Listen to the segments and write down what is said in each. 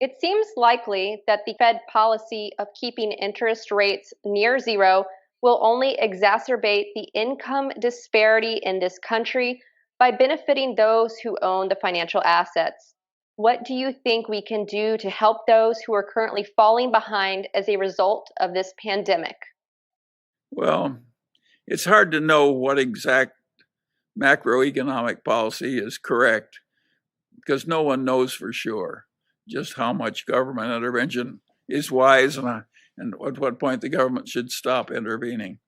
It seems likely that the Fed policy of keeping interest rates near zero will only exacerbate the income disparity in this country by benefiting those who own the financial assets. What do you think we can do to help those who are currently falling behind as a result of this pandemic? Well, it's hard to know what exact macroeconomic policy is correct because no one knows for sure just how much government intervention is wise and at what point the government should stop intervening.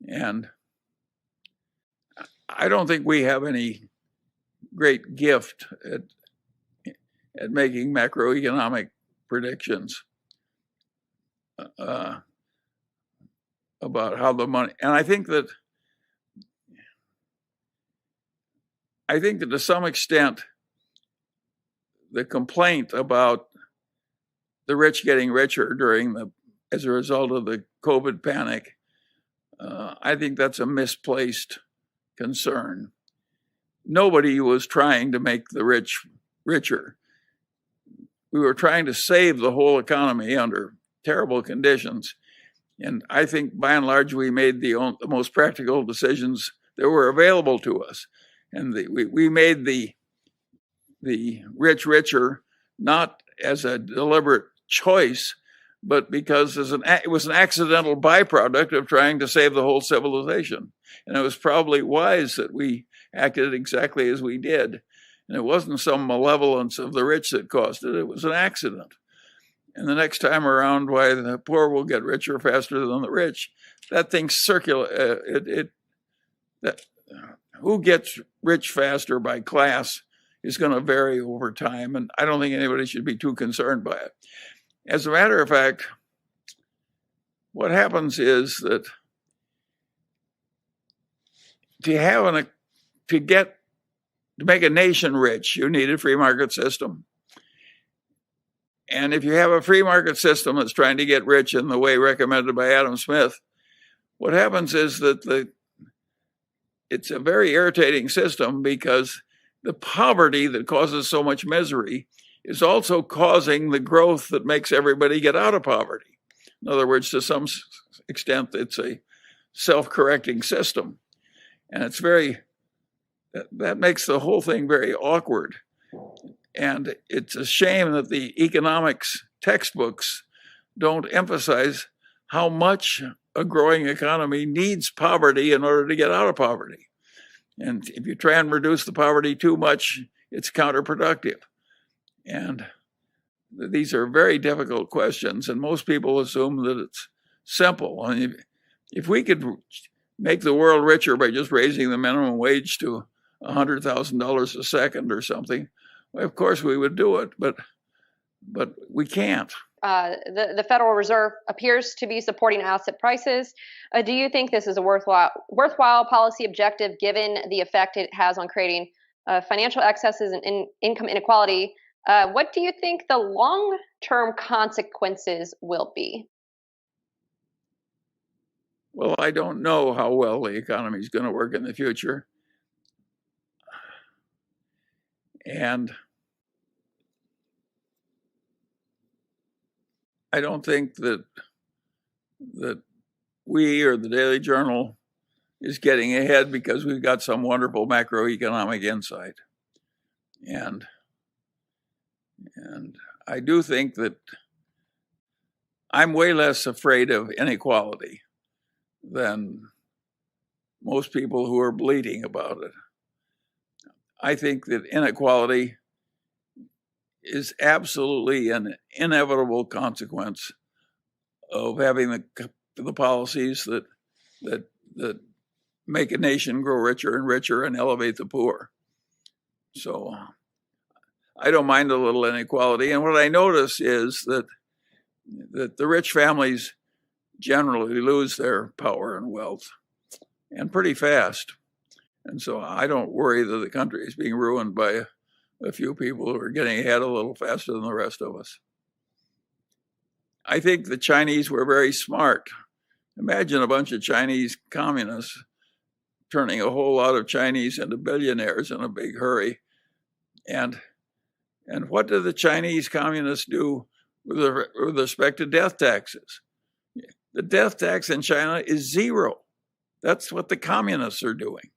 And I don't think we have any great gift at making macroeconomic predictions about how the money, and I think that to some extent the complaint about the rich getting richer as a result of the COVID panic, I think that's a misplaced concern. Nobody was trying to make the rich richer. We were trying to save the whole economy under terrible conditions. And I think by and large, we made the most practical decisions that were available to us. And we made the rich richer, not as a deliberate choice, but because it was an accidental byproduct of trying to save the whole civilization. And it was probably wise that we acted exactly as we did. And it wasn't some malevolence of the rich that caused it. It was an accident. And the next time around, why the poor will get richer faster than the rich, that thing's circular. Who gets rich faster by class is going to vary over time. And I don't think anybody should be too concerned by it. As a matter of fact, what happens is that to make a nation rich, you need a free market system. And if you have a free market system that's trying to get rich in the way recommended by Adam Smith, what happens is that it's a very irritating system because the poverty that causes so much misery is also causing the growth that makes everybody get out of poverty. In other words, to some extent, it's a self-correcting system. And that makes the whole thing very awkward. And it's a shame that the economics textbooks don't emphasize how much a growing economy needs poverty in order to get out of poverty. And if you try and reduce the poverty too much, it's counterproductive. And these are very difficult questions, and most people assume that it's simple. I mean, if we could make the world richer by just raising the minimum wage to $100,000 a second or something, well, of course we would do it, but we can't. The Federal Reserve appears to be supporting asset prices. Do you think this is a worthwhile policy objective given the effect it has on creating financial excesses and income inequality? What do you think the long-term consequences will be? Well, I don't know how well the economy is going to work in the future. And I don't think that we or the Daily Journal is getting ahead because we've got some wonderful macroeconomic insight. And I do think that I'm way less afraid of inequality than most people who are bleating about it. I think that inequality is absolutely an inevitable consequence of having the policies that make a nation grow richer and richer and elevate the poor. So I don't mind a little inequality. And what I notice is that the rich families generally lose their power and wealth, and pretty fast. And so I don't worry that the country is being ruined by a few people who are getting ahead a little faster than the rest of us. I think the Chinese were very smart. Imagine a bunch of Chinese communists turning a whole lot of Chinese into billionaires in a big hurry. And And what do the Chinese communists do with respect to death taxes? The death tax in China is zero. That's what the communists are doing.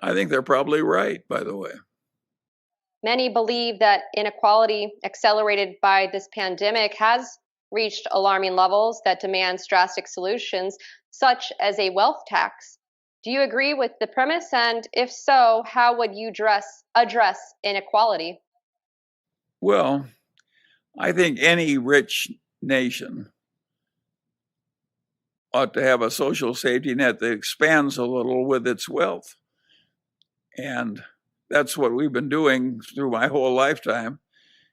I think they're probably right, by the way. Many believe that inequality accelerated by this pandemic has reached alarming levels that demands drastic solutions, such as a wealth tax. Do you agree with the premise? And if so, how would you address inequality? Well, I think any rich nation ought to have a social safety net that expands a little with its wealth. And that's what we've been doing through my whole lifetime.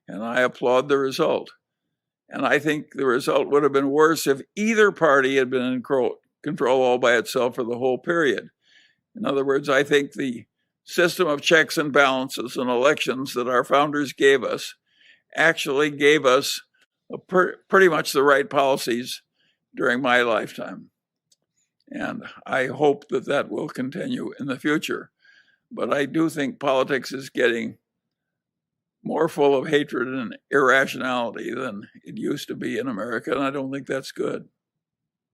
And I applaud the result. And I think the result would have been worse if either party had been in control all by itself for the whole period. In other words, I think the system of checks and balances and elections that our founders gave us actually gave us pretty much the right policies during my lifetime. And I hope that that will continue in the future. But I do think politics is getting more full of hatred and irrationality than it used to be in America, and I don't think that's good.